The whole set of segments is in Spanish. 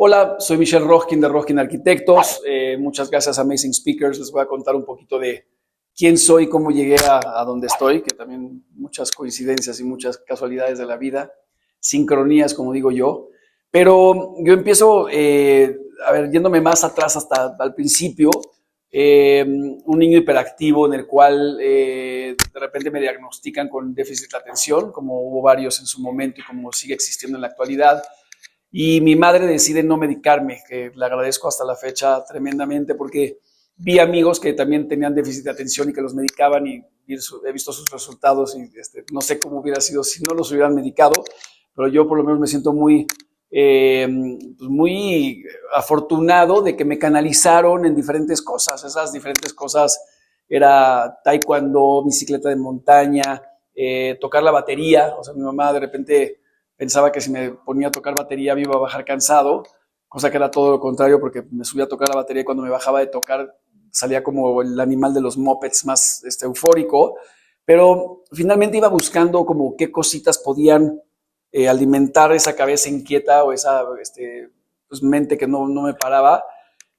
Hola, soy Michelle Rojkin de Rojkin Arquitectos. Muchas gracias a Amazing Speakers. Les voy a contar un poquito de quién soy, cómo llegué a donde estoy, que también muchas coincidencias y muchas casualidades de la vida, sincronías, como digo yo. Pero yo empiezo, yéndome más atrás hasta al principio, un niño hiperactivo en el cual de repente me diagnostican con déficit de atención, como hubo varios en su momento y como sigue existiendo en la actualidad. Y mi madre decide no medicarme, que le agradezco hasta la fecha tremendamente porque vi amigos que también tenían déficit de atención y que los medicaban y he visto sus resultados y no sé cómo hubiera sido si no los hubieran medicado, pero yo por lo menos me siento muy afortunado de que me canalizaron en diferentes cosas. Esas diferentes cosas era taekwondo, bicicleta de montaña, tocar la batería. O sea, mi mamá de repente pensaba que si me ponía a tocar batería me iba a bajar cansado, cosa que era todo lo contrario porque me subía a tocar la batería y cuando me bajaba de tocar salía como el animal de los mopeds más eufórico, pero finalmente iba buscando como qué cositas podían alimentar esa cabeza inquieta o esa pues, mente que no me paraba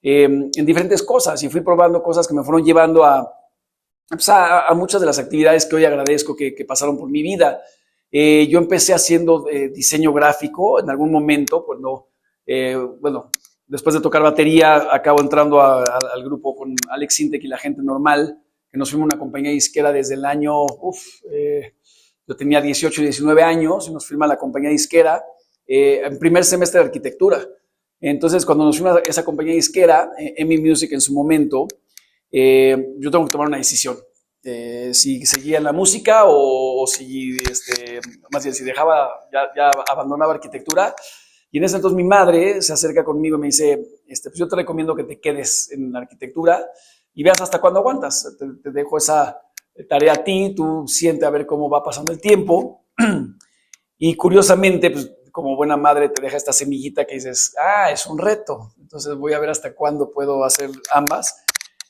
en diferentes cosas y fui probando cosas que me fueron llevando a muchas de las actividades que hoy agradezco que pasaron por mi vida. Yo empecé haciendo diseño gráfico en algún momento, cuando, después de tocar batería, acabo entrando al grupo con Alex Sintek y la gente normal, que nos fuimos a una compañía disquera desde el año, yo tenía 18 y 19 años, y nos firma la compañía disquera en primer semestre de arquitectura. Entonces, cuando nos fuimos a esa compañía disquera, EMI Music en su momento, yo tengo que tomar una decisión. Si seguía en la música o si, más bien, si dejaba, ya abandonaba arquitectura. Y en ese entonces mi madre se acerca conmigo y me dice, pues yo te recomiendo que te quedes en la arquitectura y veas hasta cuándo aguantas. Te dejo esa tarea a ti, tú siente a ver cómo va pasando el tiempo. Y curiosamente, pues como buena madre te deja esta semillita que dices, es un reto. Entonces voy a ver hasta cuándo puedo hacer ambas.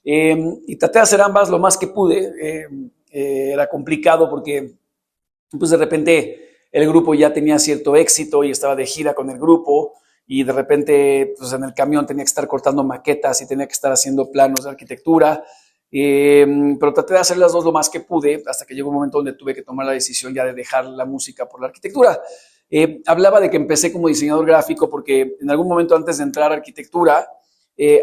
Y traté de hacer ambas lo más que pude. Era complicado porque pues de repente el grupo ya tenía cierto éxito y estaba de gira con el grupo y de repente pues en el camión tenía que estar cortando maquetas y tenía que estar haciendo planos de arquitectura. Pero traté de hacer las dos lo más que pude hasta que llegó un momento donde tuve que tomar la decisión ya de dejar la música por la arquitectura. Hablaba de que empecé como diseñador gráfico porque en algún momento antes de entrar a arquitectura,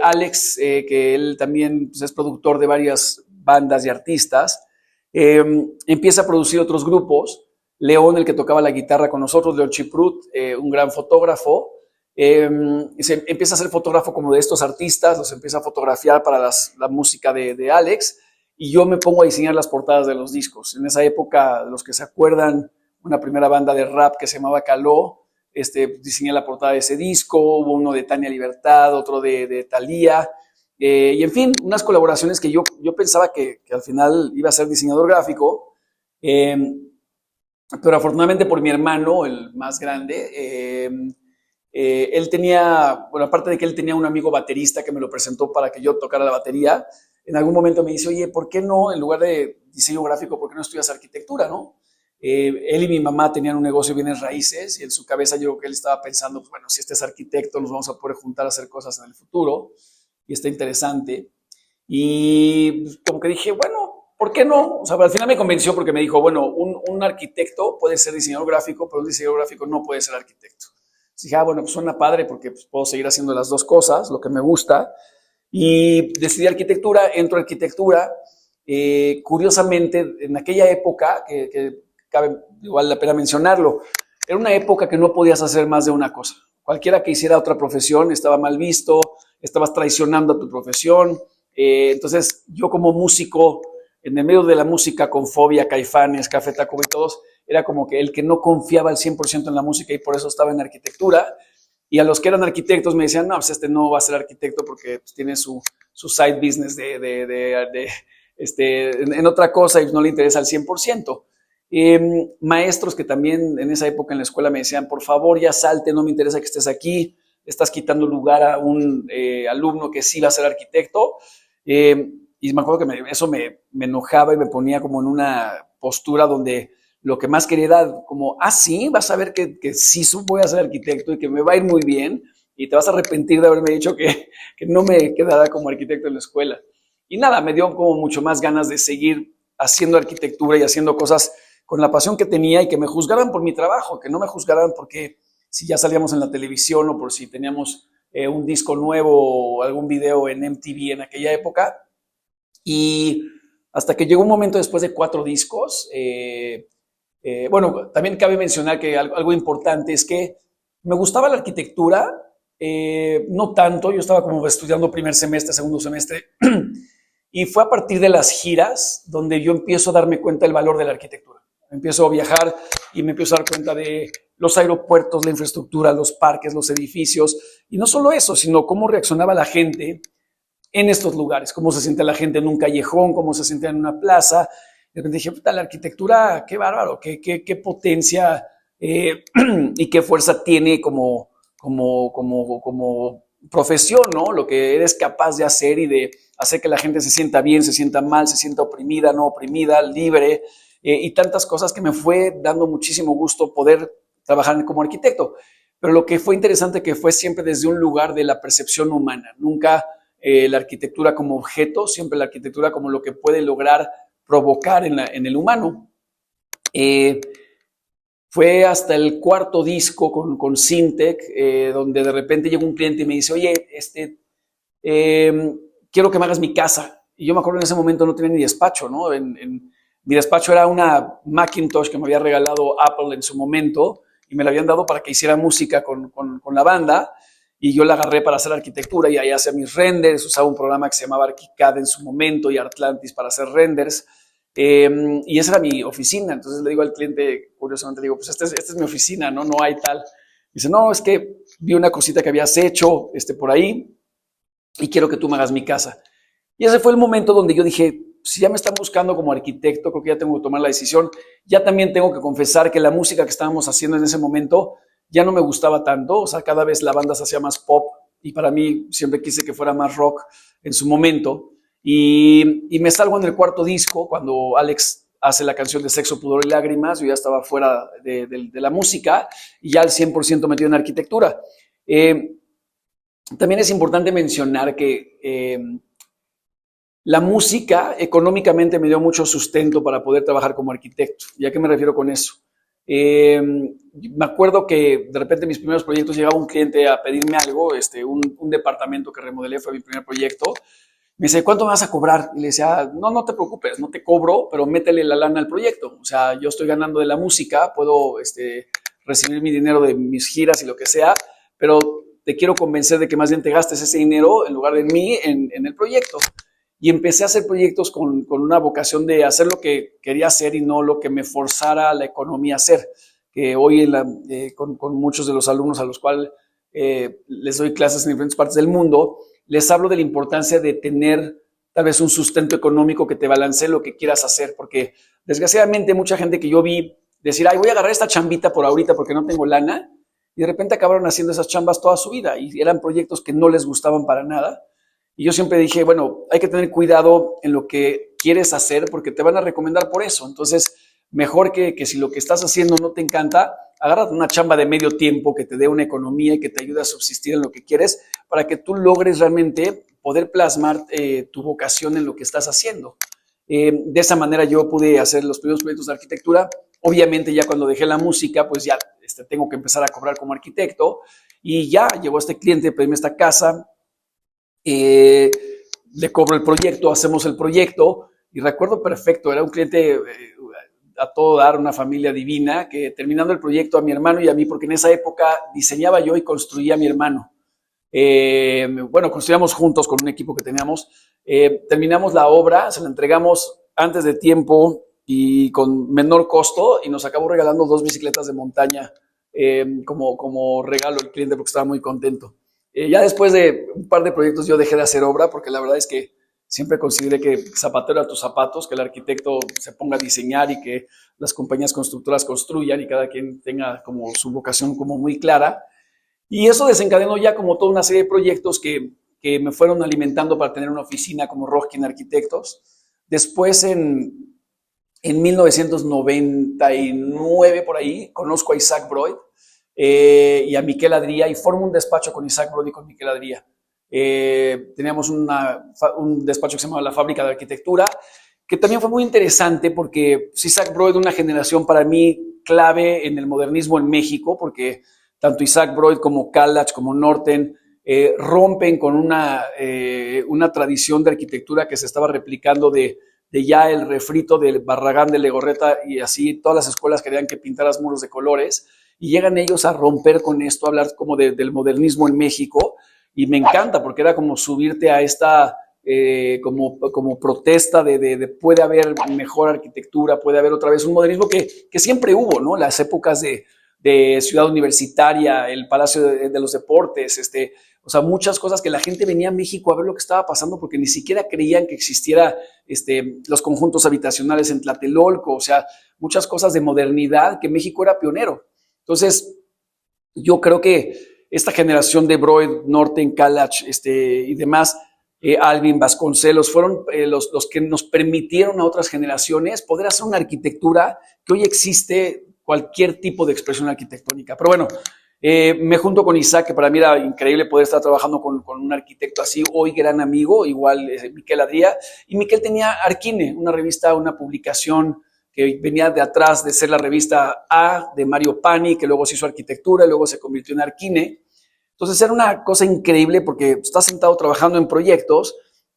Alex, que él también pues, es productor de varias bandas y artistas, empieza a producir otros grupos. León, el que tocaba la guitarra con nosotros, León Chiprut, un gran fotógrafo, se empieza a ser fotógrafo como de estos artistas, los empieza a fotografiar para la música de Alex, y yo me pongo a diseñar las portadas de los discos. En esa época, los que se acuerdan, una primera banda de rap que se llamaba Caló, diseñé la portada de ese disco, hubo uno de Tania Libertad, otro de Thalía, y en fin, unas colaboraciones que yo pensaba que al final iba a ser diseñador gráfico, pero afortunadamente por mi hermano, el más grande, él tenía, bueno, aparte de que él tenía un amigo baterista que me lo presentó para que yo tocara la batería, en algún momento me dice, oye, ¿por qué no, en lugar de diseño gráfico, por qué no estudias arquitectura, no? Él y mi mamá tenían un negocio de bienes raíces y en su cabeza yo creo que él estaba pensando, pues bueno, si este es arquitecto, nos vamos a poder juntar a hacer cosas en el futuro y está interesante. Y pues, como que dije, bueno, ¿por qué no? O sea, al final me convenció porque me dijo, bueno, un arquitecto puede ser diseñador gráfico, pero un diseñador gráfico no puede ser arquitecto. Entonces dije, bueno, pues suena padre porque pues, puedo seguir haciendo las dos cosas, lo que me gusta. Y decidí arquitectura, entro a arquitectura. Curiosamente, en aquella época, que cabe igual la pena mencionarlo, era una época que no podías hacer más de una cosa. Cualquiera que hiciera otra profesión estaba mal visto, estabas traicionando a tu profesión. Entonces, yo como músico, en el medio de la música con Fobia, Caifanes, Café Tacuba y todos, era como que el que no confiaba al 100% en la música y por eso estaba en arquitectura. Y a los que eran arquitectos me decían, no, pues no va a ser arquitecto porque pues, tiene su side business en otra cosa y no le interesa al 100%. Maestros que también en esa época en la escuela me decían, por favor, ya salte, no me interesa que estés aquí, estás quitando lugar a un alumno que sí va a ser arquitecto. Y me acuerdo que eso me enojaba y me ponía como en una postura donde lo que más quería era como, sí, vas a ver que sí voy a ser arquitecto y que me va a ir muy bien y te vas a arrepentir de haberme dicho que no me quedara como arquitecto en la escuela. Y nada, me dio como mucho más ganas de seguir haciendo arquitectura y haciendo cosas con la pasión que tenía y que me juzgaran por mi trabajo, que no me juzgaran porque si ya salíamos en la televisión o por si teníamos un disco nuevo o algún video en MTV en aquella época. Y hasta que llegó un momento después de 4 discos, bueno, también cabe mencionar que algo importante es que me gustaba la arquitectura, no tanto, yo estaba como estudiando primer semestre, segundo semestre, y fue a partir de las giras donde yo empiezo a darme cuenta del valor de la arquitectura. Empiezo a viajar y me empiezo a dar cuenta de los aeropuertos, la infraestructura, los parques, los edificios, y no solo eso, sino cómo reaccionaba la gente en estos lugares, cómo se siente la gente en un callejón, cómo se siente en una plaza. De repente dije, puta, la arquitectura, qué bárbaro, qué potencia y qué fuerza tiene como profesión, ¿no? Lo que eres capaz de hacer y de hacer que la gente se sienta bien, se sienta mal, se sienta oprimida, no oprimida, libre, y tantas cosas que me fue dando muchísimo gusto poder trabajar como arquitecto. Pero lo que fue interesante que fue siempre desde un lugar de la percepción humana, nunca la arquitectura como objeto, siempre la arquitectura como lo que puede lograr provocar en el humano. Fue hasta el 4º disco con Syntec, donde de repente llegó un cliente y me dice, oye, quiero que me hagas mi casa. Y yo me acuerdo en ese momento no tenía ni despacho, ¿no? Mi despacho era una Macintosh que me había regalado Apple en su momento y me la habían dado para que hiciera música con la banda, y yo la agarré para hacer arquitectura y ahí hacía mis renders, usaba un programa que se llamaba ArchiCAD en su momento y Artlantis para hacer renders, y esa era mi oficina. Entonces le digo al cliente, curiosamente, digo, pues esta es mi oficina, ¿no? No hay tal. Dice, no, es que vi una cosita que habías hecho por ahí y quiero que tú me hagas mi casa. Y ese fue el momento donde yo dije, si ya me están buscando como arquitecto, creo que ya tengo que tomar la decisión. Ya también tengo que confesar que la música que estábamos haciendo en ese momento ya no me gustaba tanto. O sea, cada vez la banda se hacía más pop y para mí siempre quise que fuera más rock en su momento. Y me salgo en el 4º disco cuando Alex hace la canción de Sexo, Pudor y Lágrimas. Yo ya estaba fuera de la música y ya al 100% metido en arquitectura. También es importante mencionar que la música económicamente me dio mucho sustento para poder trabajar como arquitecto. ¿Y a qué me refiero con eso? Me acuerdo que de repente en mis primeros proyectos llegaba un cliente a pedirme algo, un departamento que remodelé, fue mi primer proyecto. Me dice, ¿cuánto me vas a cobrar? Y le decía, no te preocupes, no te cobro, pero métele la lana al proyecto. O sea, yo estoy ganando de la música, puedo recibir mi dinero de mis giras y lo que sea, pero te quiero convencer de que más bien te gastes ese dinero en lugar de mí en el proyecto. Y empecé a hacer proyectos con una vocación de hacer lo que quería hacer y no lo que me forzara la economía a hacer. Que hoy con muchos de los alumnos a los cuales les doy clases en diferentes partes del mundo, les hablo de la importancia de tener tal vez un sustento económico que te balancee lo que quieras hacer, porque desgraciadamente mucha gente que yo vi decir, ay, voy a agarrar esta chambita por ahorita porque no tengo lana, y de repente acabaron haciendo esas chambas toda su vida y eran proyectos que no les gustaban para nada. Y yo siempre dije, bueno, hay que tener cuidado en lo que quieres hacer porque te van a recomendar por eso. Entonces, mejor que si lo que estás haciendo no te encanta, agárrate una chamba de medio tiempo que te dé una economía y que te ayude a subsistir en lo que quieres para que tú logres realmente poder plasmar tu vocación en lo que estás haciendo. De esa manera yo pude hacer los primeros proyectos de arquitectura. Obviamente ya cuando dejé la música, pues ya tengo que empezar a cobrar como arquitecto y ya llegó este cliente a pedirme esta casa. Le cobro el proyecto, hacemos el proyecto y recuerdo perfecto, era un cliente a todo dar, una familia divina, que terminando el proyecto a mi hermano y a mí, porque en esa época diseñaba yo y construía a mi hermano. Bueno, construíamos juntos con un equipo que teníamos, terminamos la obra, se la entregamos antes de tiempo y con menor costo y nos acabó regalando 2 bicicletas de montaña como regalo el cliente porque estaba muy contento. Ya después de un par de proyectos yo dejé de hacer obra porque la verdad es que siempre consideré que zapatero a tus zapatos, que el arquitecto se ponga a diseñar y que las compañías constructoras construyan y cada quien tenga como su vocación como muy clara. Y eso desencadenó ya como toda una serie de proyectos que me fueron alimentando para tener una oficina como Rojkin Arquitectos. Después en 1999 por ahí conozco a Isaac Broid. y a Miquel Adría, y formo un despacho con Isaac Brody y con Miquel Adría. Teníamos un despacho que se llamaba La Fábrica de Arquitectura, que también fue muy interesante porque Isaac Brody, una generación para mí clave en el modernismo en México, porque tanto Isaac Brody como Kallach, como Norten, rompen con una tradición de arquitectura que se estaba replicando de ya el refrito del Barragán, de Legorreta, y así todas las escuelas querían que pintaras muros de colores, y llegan ellos a romper con esto, a hablar como del modernismo en México, y me encanta porque era como subirte a esta como protesta de puede haber mejor arquitectura, puede haber otra vez un modernismo que siempre hubo, ¿no? Las épocas de Ciudad Universitaria, el Palacio de los Deportes, o sea, muchas cosas que la gente venía a México a ver lo que estaba pasando porque ni siquiera creían que existiera los conjuntos habitacionales en Tlatelolco, o sea, muchas cosas de modernidad que México era pionero. Entonces, yo creo que esta generación de Broid, Norten, Kallach y demás, Alvin, Vasconcelos, fueron los que nos permitieron a otras generaciones poder hacer una arquitectura que hoy existe cualquier tipo de expresión arquitectónica. Pero bueno, me junto con Isaac, que para mí era increíble poder estar trabajando con un arquitecto así, hoy gran amigo, igual Miquel Adría. Y Miquel tenía Arquine, una revista, una publicación que venía de atrás de ser la revista A de Mario Pani, que luego se hizo arquitectura y luego se convirtió en Arquine. Entonces era una cosa increíble porque estás sentado trabajando en proyectos,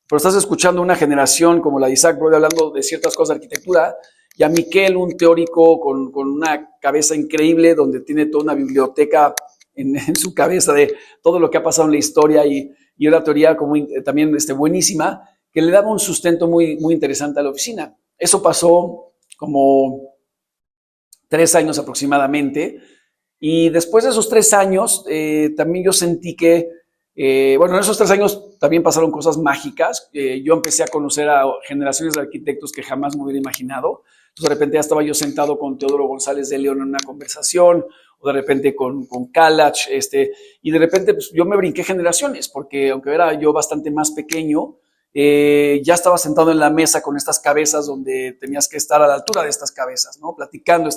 pero estás escuchando una generación como la de Isaac Brody hablando de ciertas cosas de arquitectura, y a Miquel, un teórico con una cabeza increíble, donde tiene toda una biblioteca en su cabeza de todo lo que ha pasado en la historia y una teoría como también buenísima, que le daba un sustento muy, muy interesante a la oficina. Eso pasó como 3 años aproximadamente, y después de esos 3 años también yo sentí que, bueno, en esos 3 años también pasaron cosas mágicas. Yo empecé a conocer a generaciones de arquitectos que jamás me hubiera imaginado. Entonces, de repente ya estaba yo sentado con Teodoro González de León en una conversación, o de repente con Kallach, y de repente pues, yo me brinqué generaciones, porque aunque era yo bastante más pequeño, ya estaba sentado en la mesa con estas cabezas donde tenías que estar a la altura de estas cabezas, ¿no? Platicando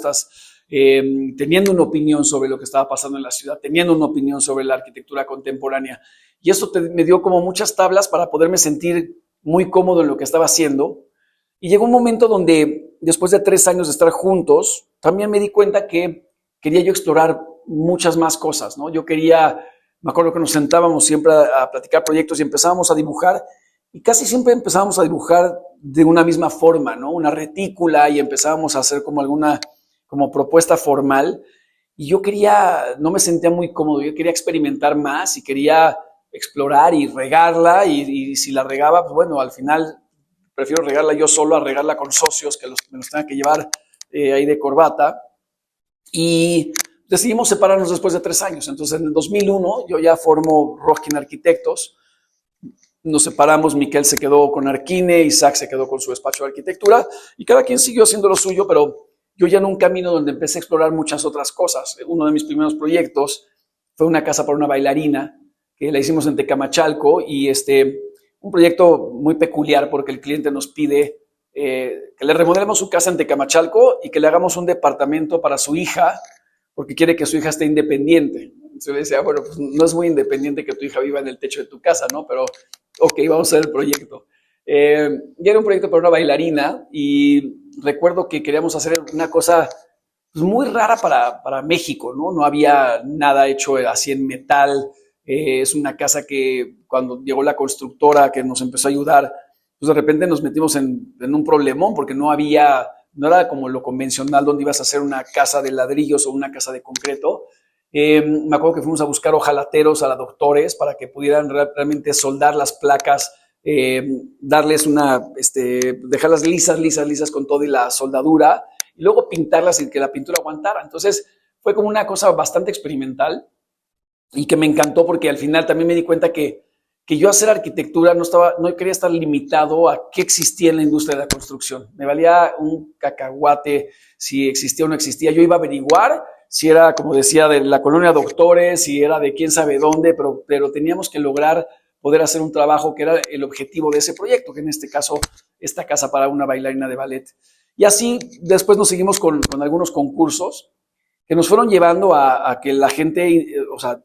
teniendo una opinión sobre lo que estaba pasando en la ciudad, teniendo una opinión sobre la arquitectura contemporánea. Y esto me dio como muchas tablas para poderme sentir muy cómodo en lo que estaba haciendo. Y llegó un momento donde, después de 3 años de estar juntos, también me di cuenta que quería yo explorar muchas más cosas, ¿no? Me acuerdo que nos sentábamos siempre a platicar proyectos y empezábamos a dibujar, y casi siempre empezábamos a dibujar de una misma forma, ¿no? Una retícula, y empezábamos a hacer como alguna propuesta formal, y yo no me sentía muy cómodo, yo quería experimentar más y quería explorar y regarla, y si la regaba, pues bueno, al final prefiero regarla yo solo a regarla con socios que me los tengan que llevar ahí de corbata. Y decidimos separarnos después de 3 años. Entonces, en el 2001 yo ya formo Roskin Arquitectos. Nos separamos, Miquel se quedó con Arquine, Isaac se quedó con su despacho de arquitectura, y cada quien siguió haciendo lo suyo, pero yo ya en un camino donde empecé a explorar muchas otras cosas. Uno de mis primeros proyectos fue una casa para una bailarina, que la hicimos en Tecamachalco, y un proyecto muy peculiar porque el cliente nos pide que le remodelemos su casa en Tecamachalco y que le hagamos un departamento para su hija, porque quiere que su hija esté independiente. Entonces le decía, bueno, pues no es muy independiente que tu hija viva en el techo de tu casa, ¿no? Pero, ok, vamos a hacer el proyecto. Y era un proyecto para una bailarina, y recuerdo que queríamos hacer una cosa pues, muy rara para México, ¿no? No había nada hecho así en metal. Es una casa que cuando llegó la constructora que nos empezó a ayudar, pues de repente nos metimos en un problemón porque no era como lo convencional donde ibas a hacer una casa de ladrillos o una casa de concreto. Me acuerdo que fuimos a buscar hojalateros a las doctores para que pudieran realmente soldar las placas, darles dejarlas lisas con todo y la soldadura, y luego pintarlas y que la pintura aguantara. Entonces fue como una cosa bastante experimental, y que me encantó porque al final también me di cuenta que yo hacer arquitectura no quería estar limitado a qué existía en la industria de la construcción. Me valía un cacahuate si existía o no existía. Yo iba a averiguar si era, como decía, de la colonia Doctores, si era de quién sabe dónde, pero teníamos que lograr poder hacer un trabajo que era el objetivo de ese proyecto, que en este caso, esta casa para una bailarina de ballet. Y así después nos seguimos con algunos concursos. que nos fueron llevando a que la gente, o sea,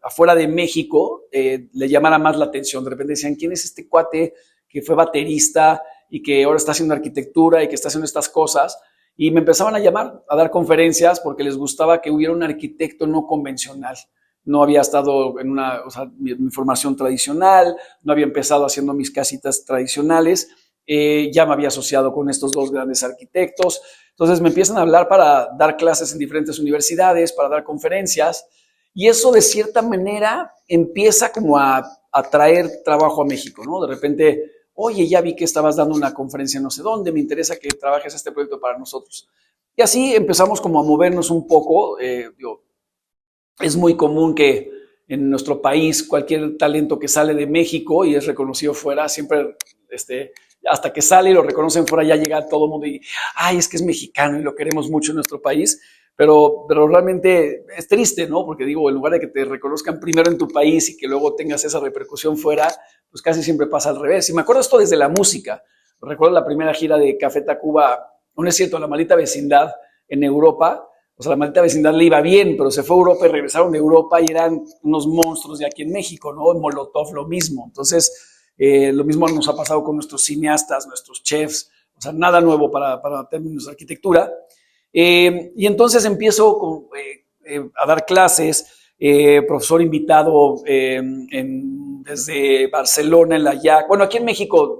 afuera de México, le llamara más la atención. De repente decían, ¿quién es este cuate que fue baterista y que ahora está haciendo arquitectura y que está haciendo estas cosas? Y me empezaban a llamar a dar conferencias porque les gustaba que hubiera un arquitecto no convencional. No había estado en o sea, mi formación tradicional, no había empezado haciendo mis casitas tradicionales, ya me había asociado con estos dos grandes arquitectos. Entonces me empiezan a hablar para dar clases en diferentes universidades, para dar conferencias, y eso de cierta manera empieza como a traer trabajo a México, ¿no? De repente, oye, ya vi que estabas dando una conferencia no sé dónde, me interesa que trabajes este proyecto para nosotros. Y así empezamos como a movernos un poco. Es muy común que en nuestro país cualquier talento que sale de México y es reconocido fuera, siempre hasta que sale y lo reconocen fuera, ya llega todo el mundo y, ay, es que es mexicano y lo queremos mucho en nuestro país, pero realmente es triste, ¿no? Porque digo, en lugar de que te reconozcan primero en tu país y que luego tengas esa repercusión fuera, pues casi siempre pasa al revés. Y me acuerdo esto desde la música. Recuerdo la primera gira de Café Tacuba, no es cierto, La Maldita Vecindad en Europa. O sea, La Maldita Vecindad le iba bien, pero se fue a Europa y regresaron de Europa y eran unos monstruos de aquí en México, ¿no? En Molotov lo mismo. Entonces, lo mismo nos ha pasado con nuestros cineastas, nuestros chefs, o sea, nada nuevo para términos de arquitectura. Y entonces empiezo a dar clases, profesor invitado desde Barcelona, en la YAC. Bueno, aquí en México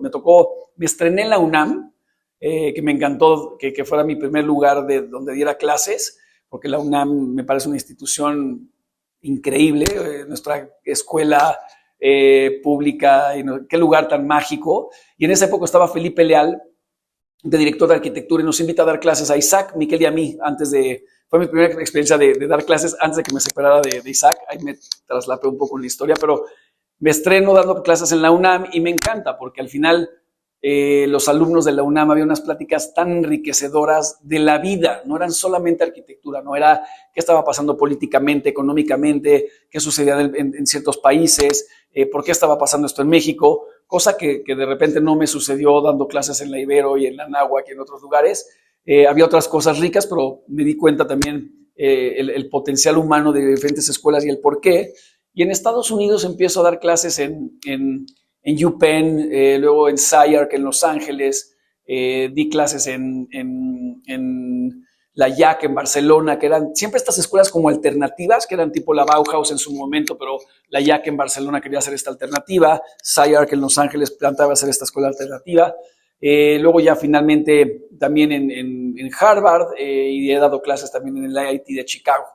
me estrené en la UNAM, que me encantó que fuera mi primer lugar donde diera clases, porque la UNAM me parece una institución increíble, nuestra escuela pública, y qué lugar tan mágico. Y en esa época estaba Felipe Leal, de director de arquitectura, y nos invita a dar clases a Isaac, Miquel y a mí, fue mi primera experiencia de dar clases antes de que me separara de Isaac. Ahí me traslapé un poco en la historia, pero me estreno dando clases en la UNAM y me encanta porque al final los alumnos de la UNAM había unas pláticas tan enriquecedoras de la vida, no eran solamente arquitectura, no era qué estaba pasando políticamente, económicamente, qué sucedía en ciertos países, por qué estaba pasando esto en México, cosa que de repente no me sucedió dando clases en la Ibero y en la Anáhuac y en otros lugares. Había otras cosas ricas, pero me di cuenta también el potencial humano de diferentes escuelas y el por qué. Y en Estados Unidos empiezo a dar clases en UPenn, luego en SCI-Arc en Los Ángeles, di clases en la YAC en Barcelona, que eran siempre estas escuelas como alternativas, que eran tipo la Bauhaus en su momento, pero la YAC en Barcelona quería hacer esta alternativa, SCI-Arc en Los Ángeles planteaba hacer esta escuela alternativa. Luego ya finalmente también en Harvard, y he dado clases también en el IIT de Chicago.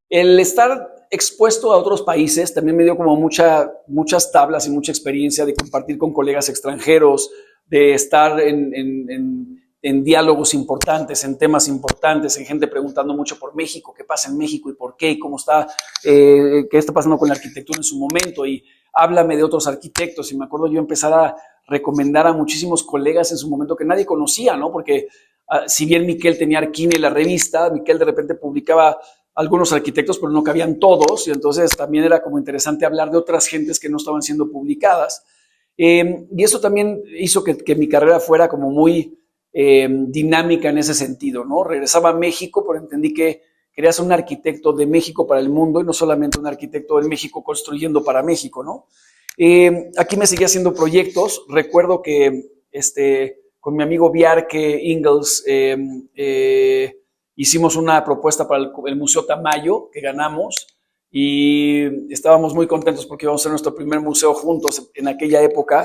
El estar expuesto a otros países también me dio como muchas tablas y mucha experiencia de compartir con colegas extranjeros, de estar en diálogos importantes, en temas importantes, en gente preguntando mucho por México, qué pasa en México y por qué, y cómo está, qué está pasando con la arquitectura en su momento, y háblame de otros arquitectos. Y me acuerdo yo empezar a recomendar a muchísimos colegas en su momento que nadie conocía, ¿no? Porque si bien Miquel tenía Arquine, la revista, Miquel de repente publicaba algunos arquitectos, pero no cabían todos, y entonces también era como interesante hablar de otras gentes que no estaban siendo publicadas. Y eso también hizo que mi carrera fuera como muy dinámica en ese sentido, ¿no? Regresaba a México, pero entendí que quería ser un arquitecto de México para el mundo y no solamente un arquitecto en México construyendo para México, ¿no? Aquí me seguí haciendo proyectos. Recuerdo que con mi amigo Bjarke Ingels hicimos una propuesta para el Museo Tamayo, que ganamos, y estábamos muy contentos porque íbamos a hacer nuestro primer museo juntos en aquella época.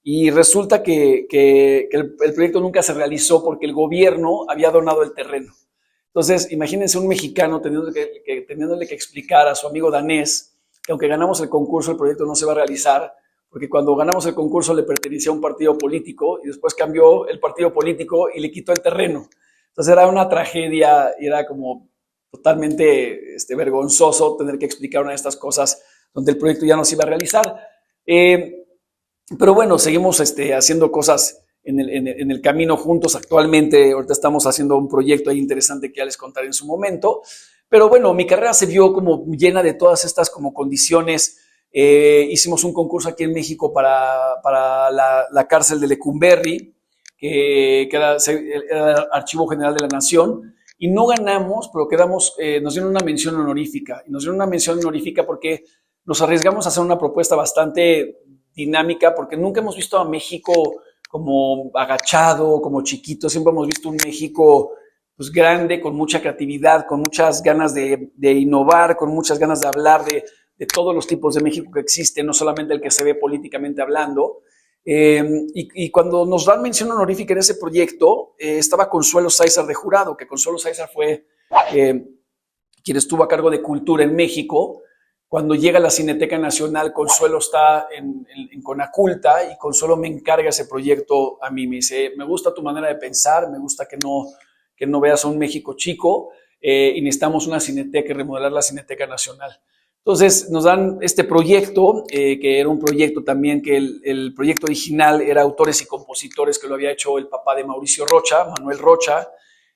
Y resulta que el proyecto nunca se realizó porque el gobierno había donado el terreno. Entonces, imagínense un mexicano teniéndole que explicar a su amigo danés que aunque ganamos el concurso, el proyecto no se va a realizar, porque cuando ganamos el concurso le pertenecía a un partido político y después cambió el partido político y le quitó el terreno. Entonces era una tragedia y era como totalmente vergonzoso tener que explicar una de estas cosas donde el proyecto ya no se iba a realizar. Pero bueno, seguimos haciendo cosas en el camino juntos actualmente. Ahorita estamos haciendo un proyecto ahí interesante que ya les contaré en su momento. Pero bueno, mi carrera se vio como llena de todas estas como condiciones. Hicimos un concurso aquí en México para la cárcel de Lecumberri, que era el Archivo General de la Nación, y no ganamos, pero quedamos, nos dieron una mención honorífica. Y nos dieron una mención honorífica porque nos arriesgamos a hacer una propuesta bastante dinámica, porque nunca hemos visto a México como agachado, como chiquito. Siempre hemos visto un México pues, grande, con mucha creatividad, con muchas ganas de innovar, con muchas ganas de hablar de todos los tipos de México que existen, no solamente el que se ve políticamente hablando. Y cuando nos dan mención honorífica en ese proyecto, estaba Consuelo Sáizar de jurado, que Consuelo Sáizar fue quien estuvo a cargo de Cultura en México. Cuando llega a la Cineteca Nacional, Consuelo está en Conaculta y Consuelo me encarga ese proyecto a mí. Me dice, me gusta tu manera de pensar, me gusta que no veas a un México chico y necesitamos una cineteca y remodelar la Cineteca Nacional. Entonces nos dan este proyecto, que era un proyecto también que el proyecto original era autores y compositores que lo había hecho el papá de Mauricio Rocha, Manuel Rocha.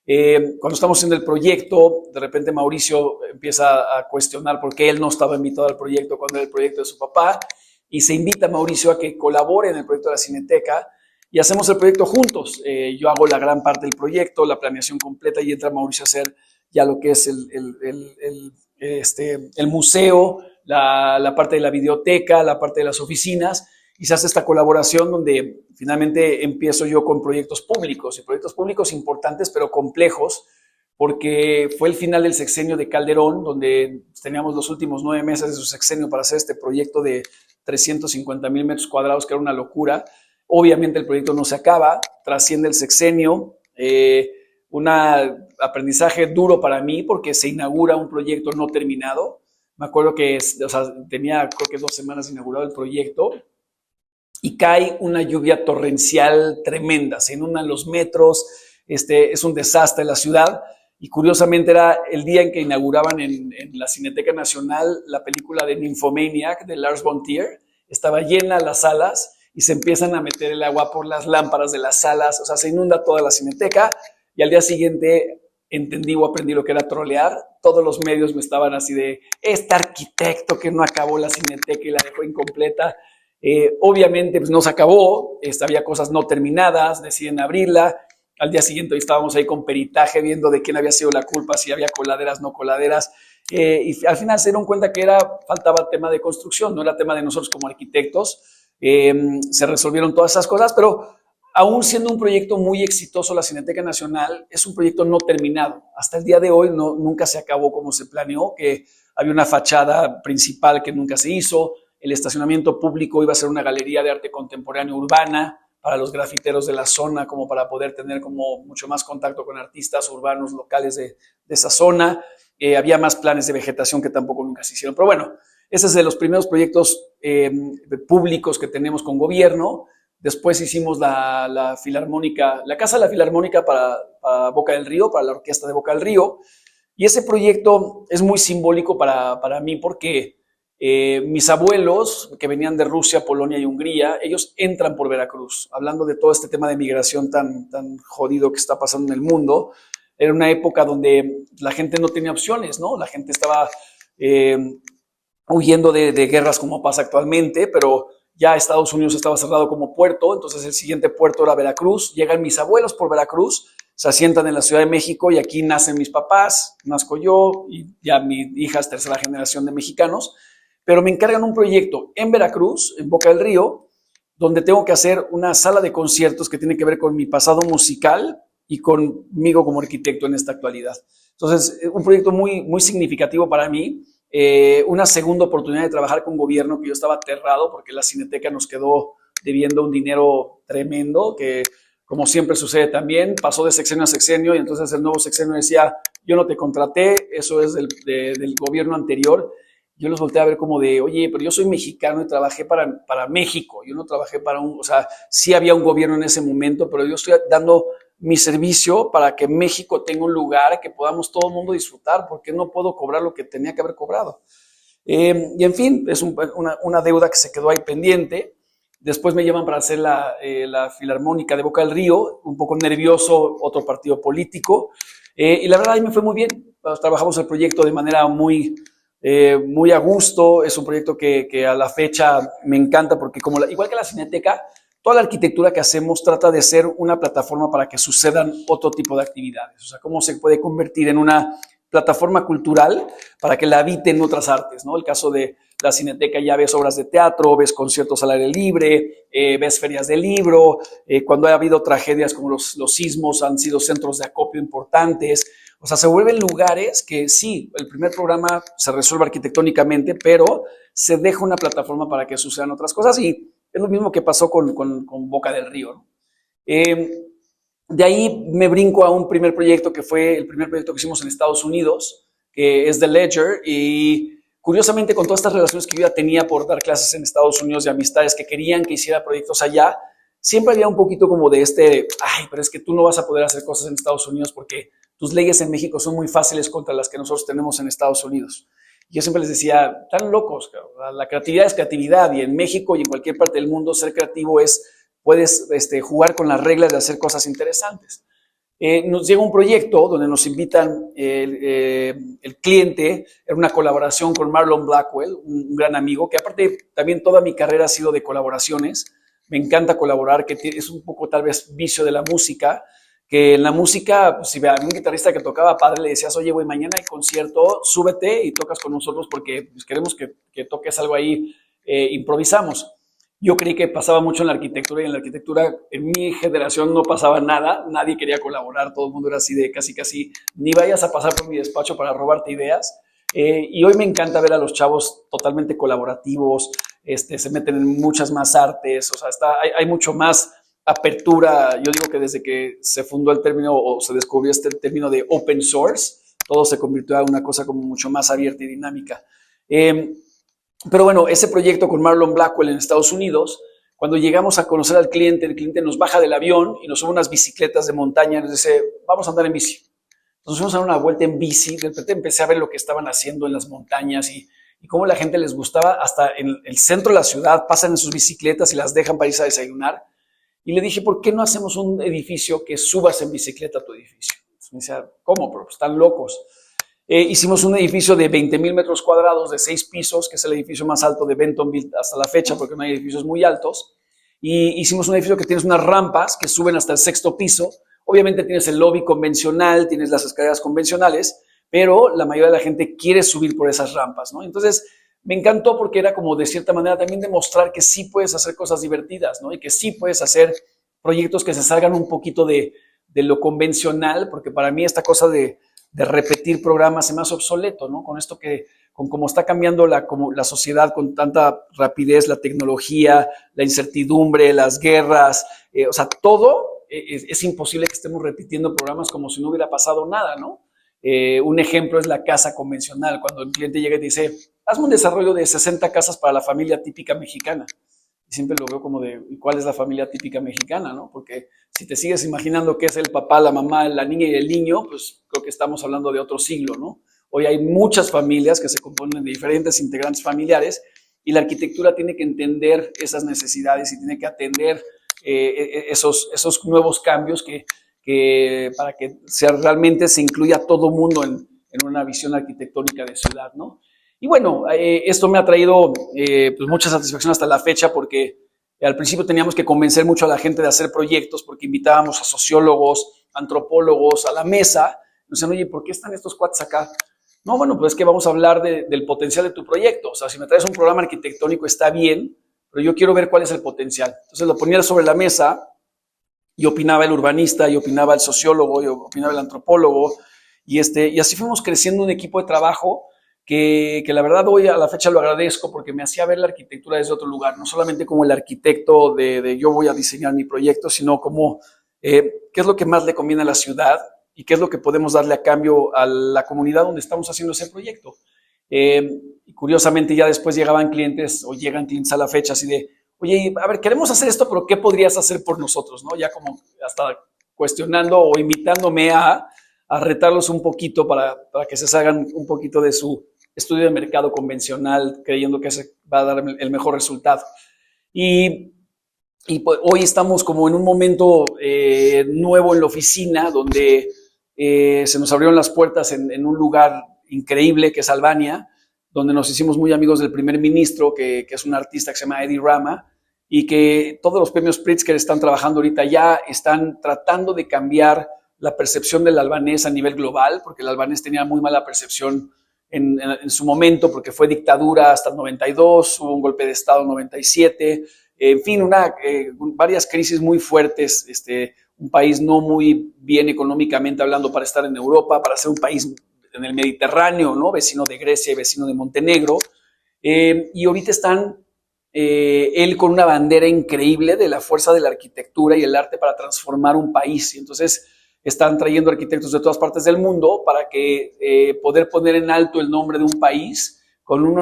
Cuando estamos haciendo el proyecto, de repente Mauricio empieza a cuestionar por qué él no estaba invitado al proyecto cuando era el proyecto de su papá, y se invita a Mauricio a que colabore en el proyecto de la Cineteca y hacemos el proyecto juntos. Yo hago la gran parte del proyecto, la planeación completa, y entra Mauricio a hacer ya lo que es el museo, la parte de la videoteca, la parte de las oficinas, y se hace esta colaboración donde finalmente empiezo yo con proyectos públicos, y proyectos públicos importantes pero complejos, porque fue el final del sexenio de Calderón, donde teníamos los últimos 9 meses de su sexenio para hacer este proyecto de 350,000 metros cuadrados, que era una locura. Obviamente el proyecto no se acaba, trasciende el sexenio, un aprendizaje duro para mí porque se inaugura un proyecto no terminado. Me acuerdo que tenía creo que 2 semanas inaugurado el proyecto y cae una lluvia torrencial tremenda, se inundan los metros, es un desastre la ciudad. Y curiosamente era el día en que inauguraban en la Cineteca Nacional la película de Nymphomaniac de Lars von Trier. Estaba llena las salas y se empiezan a meter el agua por las lámparas de las salas, o sea, se inunda toda la Cineteca. Y al día siguiente entendí o aprendí lo que era trolear. Todos los medios me estaban así de, este arquitecto que no acabó la Cineteca y la dejó incompleta. Obviamente pues no se acabó, había cosas no terminadas, deciden abrirla. Al día siguiente estábamos ahí con peritaje viendo de quién había sido la culpa, si había coladeras, no coladeras. Y al final se dieron cuenta que faltaba tema de construcción, no era tema de nosotros como arquitectos. Se resolvieron todas esas cosas, pero aún siendo un proyecto muy exitoso, la Cineteca Nacional es un proyecto no terminado. Hasta el día de hoy nunca se acabó como se planeó, que había una fachada principal que nunca se hizo, el estacionamiento público iba a ser una galería de arte contemporáneo urbana para los grafiteros de la zona, como para poder tener como mucho más contacto con artistas urbanos locales de esa zona. Había más planes de vegetación que tampoco nunca se hicieron. Pero bueno, ese es de los primeros proyectos públicos que tenemos con gobierno. Después hicimos la Filarmónica, la Casa de la Filarmónica para Boca del Río, para la Orquesta de Boca del Río. Y ese proyecto es muy simbólico para mí porque mis abuelos, que venían de Rusia, Polonia y Hungría, ellos entran por Veracruz. Hablando de todo este tema de migración tan jodido que está pasando en el mundo, era una época donde la gente no tenía opciones, ¿no? La gente estaba huyendo de guerras como pasa actualmente, pero ya Estados Unidos estaba cerrado como puerto, entonces el siguiente puerto era Veracruz. Llegan mis abuelos por Veracruz, se asientan en la Ciudad de México y aquí nacen mis papás, nazco yo y ya mi hija es tercera generación de mexicanos, pero me encargan un proyecto en Veracruz, en Boca del Río, donde tengo que hacer una sala de conciertos que tiene que ver con mi pasado musical y conmigo como arquitecto en esta actualidad. Entonces, un proyecto muy, muy significativo para mí. Una segunda oportunidad de trabajar con gobierno, que yo estaba aterrado porque la Cineteca nos quedó debiendo un dinero tremendo que, como siempre sucede también, pasó de sexenio a sexenio y entonces el nuevo sexenio decía, yo no te contraté, eso es del gobierno anterior. Yo los volteé a ver como de, oye, pero yo soy mexicano y trabajé para México, yo no trabajé o sea, sí había un gobierno en ese momento, pero yo estoy dando mi servicio para que México tenga un lugar que podamos todo el mundo disfrutar, porque no puedo cobrar lo que tenía que haber cobrado. Y en fin, es una deuda que se quedó ahí pendiente. Después me llaman para hacer la Filarmónica de Boca del Río, un poco nervioso, otro partido político, y la verdad ahí me fue muy bien. Trabajamos el proyecto de manera muy a gusto. Es un proyecto que a la fecha me encanta porque igual que la Cineteca, toda la arquitectura que hacemos trata de ser una plataforma para que sucedan otro tipo de actividades. O sea, cómo se puede convertir en una plataforma cultural para que la habiten otras artes, ¿no? El caso de la Cineteca, ya ves obras de teatro, ves conciertos al aire libre, ves ferias de libro, cuando ha habido tragedias como los sismos han sido centros de acopio importantes. O sea, se vuelven lugares que sí, el primer programa se resuelve arquitectónicamente, pero se deja una plataforma para que sucedan otras cosas, y es lo mismo que pasó con Boca del Río, ¿no? De ahí me brinco a un primer proyecto que fue el primer proyecto que hicimos en Estados Unidos, que es The Ledger, y curiosamente con todas estas relaciones que yo ya tenía por dar clases en Estados Unidos, de amistades que querían que hiciera proyectos allá, siempre había un poquito como de ay, pero es que tú no vas a poder hacer cosas en Estados Unidos porque tus leyes en México son muy fáciles contra las que nosotros tenemos en Estados Unidos. Y yo siempre les decía, tan locos, la creatividad es creatividad, y en México y en cualquier parte del mundo ser creativo puedes jugar con las reglas de hacer cosas interesantes. Nos llega un proyecto donde nos invitan, el cliente, era una colaboración con Marlon Blackwell, un gran amigo, que aparte también toda mi carrera ha sido de colaboraciones. Me encanta colaborar, que es un poco tal vez vicio de la música, que en la música, pues, si había un guitarrista que tocaba padre, le decías, oye, güey, mañana hay concierto, súbete y tocas con nosotros porque pues, queremos que toques algo ahí, improvisamos. Yo creí que pasaba mucho en la arquitectura, y en la arquitectura en mi generación no pasaba nada, nadie quería colaborar, todo el mundo era así de casi, ni vayas a pasar por mi despacho para robarte ideas. Y hoy me encanta ver a los chavos totalmente colaborativos, se meten en muchas más artes, o sea, hay mucho más apertura. Yo digo que desde que se fundó el término o se descubrió este término de open source, todo se convirtió en una cosa como mucho más abierta y dinámica. Pero bueno, ese proyecto con Marlon Blackwell en Estados Unidos, cuando llegamos a conocer al cliente, el cliente nos baja del avión y nos sube unas bicicletas de montaña y nos dice, vamos a andar en bici. Entonces fuimos a dar una vuelta en bici, de repente empecé a ver lo que estaban haciendo en las montañas y cómo la gente les gustaba, hasta en el centro de la ciudad, pasan en sus bicicletas y las dejan para irse a desayunar. Y le dije, ¿por qué no hacemos un edificio que subas en bicicleta a tu edificio? Entonces me decía, ¿cómo? Pero pues, están locos. Hicimos un edificio de 20,000 metros cuadrados, de 6 pisos, que es el edificio más alto de Bentonville hasta la fecha, porque no hay edificios muy altos. Y hicimos un edificio que tienes unas rampas que suben hasta el 6º piso. Obviamente tienes el lobby convencional, tienes las escaleras convencionales, pero la mayoría de la gente quiere subir por esas rampas, ¿no? Entonces, me encantó porque era como de cierta manera también demostrar que sí puedes hacer cosas divertidas, ¿no? Y que sí puedes hacer proyectos que se salgan un poquito de lo convencional, porque para mí esta cosa de repetir programas se me hace obsoleto, ¿no? Con esto con cómo está cambiando la sociedad con tanta rapidez, la tecnología, la incertidumbre, las guerras, o sea, todo es imposible que estemos repitiendo programas como si no hubiera pasado nada, ¿no? Un ejemplo es la casa convencional, cuando el cliente llega y te dice, hazme un desarrollo de 60 casas para la familia típica mexicana. Y siempre lo veo como de, ¿y cuál es la familia típica mexicana, no? Porque si te sigues imaginando que es el papá, la mamá, la niña y el niño, pues creo que estamos hablando de otro siglo, ¿no? Hoy hay muchas familias que se componen de diferentes integrantes familiares, y la arquitectura tiene que entender esas necesidades y tiene que atender esos nuevos cambios para que realmente se incluya a todo mundo en una visión arquitectónica de ciudad, ¿no? Y bueno, esto me ha traído pues mucha satisfacción hasta la fecha, porque al principio teníamos que convencer mucho a la gente de hacer proyectos, porque invitábamos a sociólogos, antropólogos a la mesa. Nos decían, oye, ¿por qué están estos cuates acá? No, bueno, pues es que vamos a hablar del potencial de tu proyecto. O sea, si me traes un programa arquitectónico está bien, pero yo quiero ver cuál es el potencial. Entonces lo ponía sobre la mesa y opinaba el urbanista, y opinaba el sociólogo, y opinaba el antropólogo, y así fuimos creciendo un equipo de trabajo que la verdad hoy a la fecha lo agradezco, porque me hacía ver la arquitectura desde otro lugar, no solamente como el arquitecto de yo voy a diseñar mi proyecto, sino como qué es lo que más le conviene a la ciudad y qué es lo que podemos darle a cambio a la comunidad donde estamos haciendo ese proyecto. Y curiosamente ya después llegaban clientes, o llegan clientes a la fecha así de, oye, a ver, queremos hacer esto, pero ¿qué podrías hacer por nosotros? ¿No? Ya como hasta cuestionando o invitándome a retarlos un poquito para que se salgan un poquito de su estudio de mercado convencional, creyendo que se va a dar el mejor resultado. Y pues, hoy estamos como en un momento nuevo en la oficina, donde se nos abrieron las puertas en un lugar increíble que es Albania, donde nos hicimos muy amigos del primer ministro, que es un artista que se llama Eddie Rama, y que todos los premios Pritzker están trabajando ahorita ya, están tratando de cambiar la percepción del albanés a nivel global, porque el albanés tenía muy mala percepción en su momento, porque fue dictadura hasta el 92, hubo un golpe de Estado en 97, en fin, varias crisis muy fuertes, un país no muy bien económicamente hablando para estar en Europa, para ser un país en el Mediterráneo, ¿no? Vecino de Grecia y vecino de Montenegro, y ahorita están él con una bandera increíble de la fuerza de la arquitectura y el arte para transformar un país. Y entonces están trayendo arquitectos de todas partes del mundo para que poder poner en alto el nombre de un país con un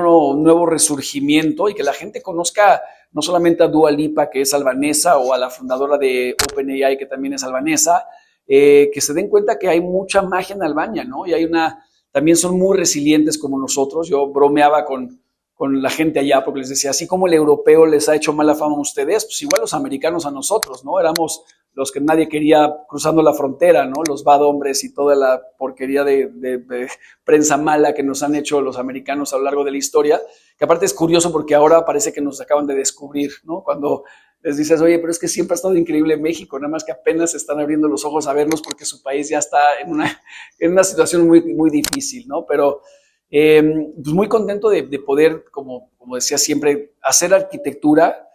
nuevo resurgimiento y que la gente conozca no solamente a Dua Lipa, que es albanesa, o a la fundadora de OpenAI, que también es albanesa, que se den cuenta que hay mucha magia en Albania, ¿no? Y también son muy resilientes como nosotros. Yo bromeaba con la gente allá, porque les decía, así como el europeo les ha hecho mala fama a ustedes, pues igual los americanos a nosotros, ¿no? Éramos los que nadie quería cruzando la frontera, ¿no? Los bad hombres y toda la porquería de prensa mala que nos han hecho los americanos a lo largo de la historia, que aparte es curioso porque ahora parece que nos acaban de descubrir, ¿no? Cuando les dices, oye, pero es que siempre ha estado increíble México, nada más que apenas se están abriendo los ojos a vernos porque su país ya está en una situación muy, muy difícil, ¿no? Pero pues muy contento de poder, como decía siempre, hacer arquitectura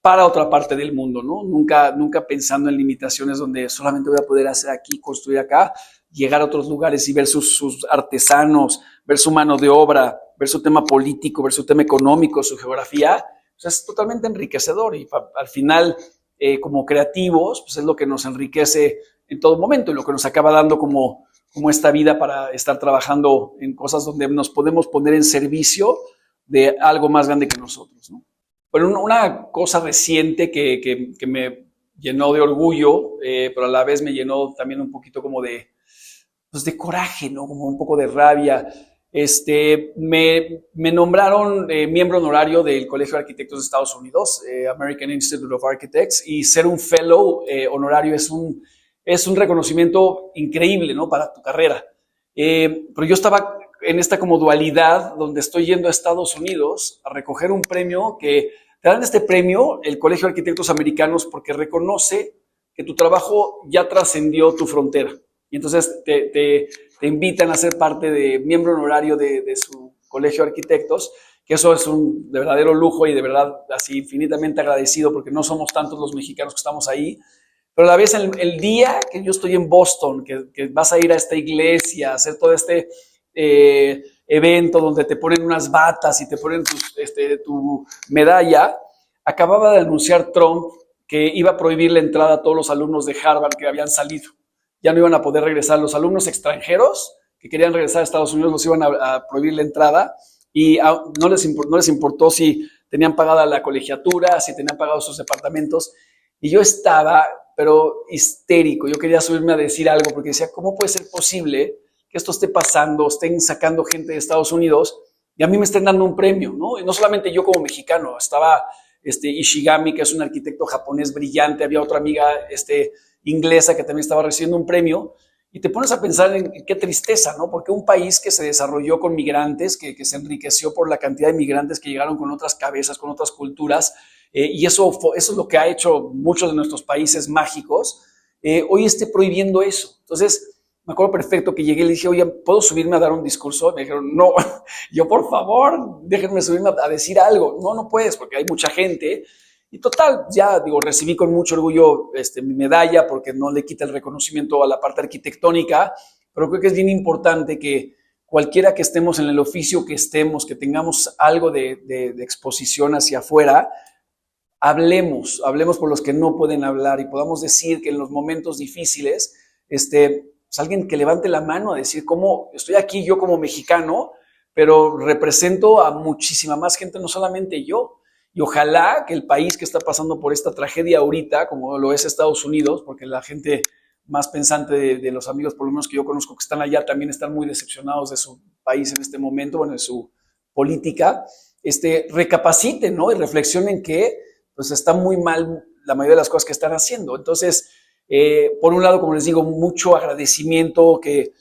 para otra parte del mundo, ¿no? Nunca pensando en limitaciones donde solamente voy a poder hacer aquí, construir acá, llegar a otros lugares y ver sus artesanos, ver su mano de obra, ver su tema político, ver su tema económico, su geografía. Pues es totalmente enriquecedor y al final, como creativos, pues es lo que nos enriquece en todo momento y lo que nos acaba dando como esta vida para estar trabajando en cosas donde nos podemos poner en servicio de algo más grande que nosotros, ¿no? Pero una cosa reciente que me llenó de orgullo, pero a la vez me llenó también un poquito como pues de coraje, ¿no? Como un poco de rabia. Me nombraron miembro honorario del Colegio de Arquitectos de Estados Unidos, American Institute of Architects, y ser un fellow honorario es un reconocimiento increíble, ¿no? Para tu carrera. Pero yo estaba en esta como dualidad donde estoy yendo a Estados Unidos a recoger un premio que te dan este premio, el Colegio de Arquitectos Americanos, porque reconoce que tu trabajo ya trascendió tu frontera. Y entonces te invitan a ser parte de miembro honorario de su Colegio de Arquitectos, que eso es un de verdadero lujo y de verdad así infinitamente agradecido porque no somos tantos los mexicanos que estamos ahí. Pero a la vez el día que yo estoy en Boston, que vas a ir a esta iglesia, a hacer todo este evento donde te ponen unas batas y te ponen tu medalla, acababa de anunciar Trump que iba a prohibir la entrada a todos los alumnos de Harvard que habían salido. Ya no iban a poder regresar. Los alumnos extranjeros que querían regresar a Estados Unidos los iban a prohibir la entrada y no les importó si tenían pagada la colegiatura, si tenían pagados sus departamentos. Y yo estaba, pero histérico. Yo quería subirme a decir algo porque decía, ¿cómo puede ser posible que esto esté pasando, estén sacando gente de Estados Unidos y a mí me estén dando un premio, ¿no? Y no solamente yo como mexicano, estaba Ishigami, que es un arquitecto japonés brillante, había otra amiga inglesa que también estaba recibiendo un premio, y te pones a pensar en qué tristeza, ¿no? Porque un país que se desarrolló con migrantes, que se enriqueció por la cantidad de migrantes que llegaron con otras cabezas, con otras culturas, y eso es lo que ha hecho muchos de nuestros países mágicos, hoy esté prohibiendo eso. Entonces, me acuerdo perfecto que llegué y le dije, oye, ¿puedo subirme a dar un discurso? Me dijeron, no. Yo, por favor, déjenme subirme a decir algo. No puedes porque hay mucha gente. Y total, ya digo, recibí con mucho orgullo mi medalla porque no le quita el reconocimiento a la parte arquitectónica, pero creo que es bien importante que cualquiera que estemos en el oficio que estemos, que tengamos algo de exposición hacia afuera, hablemos por los que no pueden hablar y podamos decir que en los momentos difíciles, pues alguien que levante la mano a decir cómo estoy aquí yo como mexicano, pero represento a muchísima más gente, no solamente yo. Y ojalá que el país que está pasando por esta tragedia ahorita, como lo es Estados Unidos, porque la gente más pensante de los amigos, por lo menos que yo conozco que están allá, también están muy decepcionados de su país en este momento, bueno, de su política, recapaciten, ¿no? Y reflexionen que pues está muy mal la mayoría de las cosas que están haciendo. Entonces, por un lado, como les digo, mucho agradecimiento que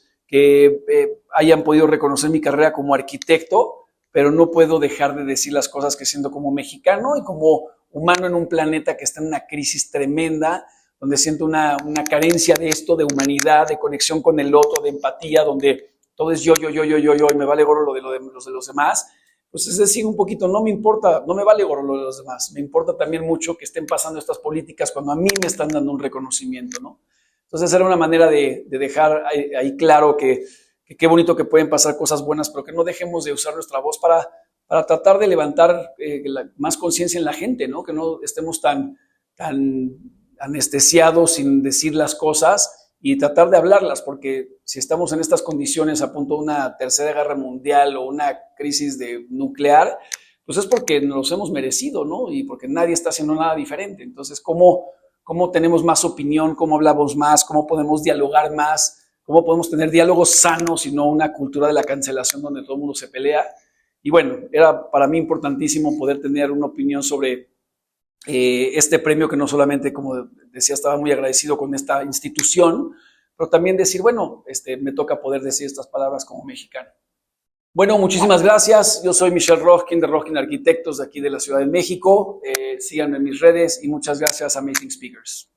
hayan podido reconocer mi carrera como arquitecto, pero no puedo dejar de decir las cosas que siento como mexicano y como humano en un planeta que está en una crisis tremenda, donde siento una carencia de esto, de humanidad, de conexión con el otro, de empatía, donde todo es yo, y me vale gorro lo de los demás. Pues es decir, un poquito, no me importa, no me vale gorro lo de los demás, me importa también mucho que estén pasando estas políticas cuando a mí me están dando un reconocimiento, ¿no? Entonces era una manera de dejar ahí claro que qué bonito que pueden pasar cosas buenas, pero que no dejemos de usar nuestra voz para tratar de levantar más conciencia en la gente, ¿no? Que no estemos tan anestesiados sin decir las cosas y tratar de hablarlas, porque si estamos en estas condiciones a punto de una tercera guerra mundial o una crisis nuclear, pues es porque nos hemos merecido, ¿no? Y porque nadie está haciendo nada diferente. Entonces, ¿cómo tenemos más opinión? ¿Cómo hablamos más? ¿Cómo podemos dialogar más? ¿Cómo podemos tener diálogos sanos y no una cultura de la cancelación donde todo el mundo se pelea? Y bueno, era para mí importantísimo poder tener una opinión sobre este premio que no solamente, como decía, estaba muy agradecido con esta institución, pero también decir, bueno, me toca poder decir estas palabras como mexicano. Bueno, muchísimas gracias. Yo soy Michelle Rojkin de Rojkin Arquitectos, de aquí de la Ciudad de México. Síganme en mis redes y muchas gracias, Amazing Speakers.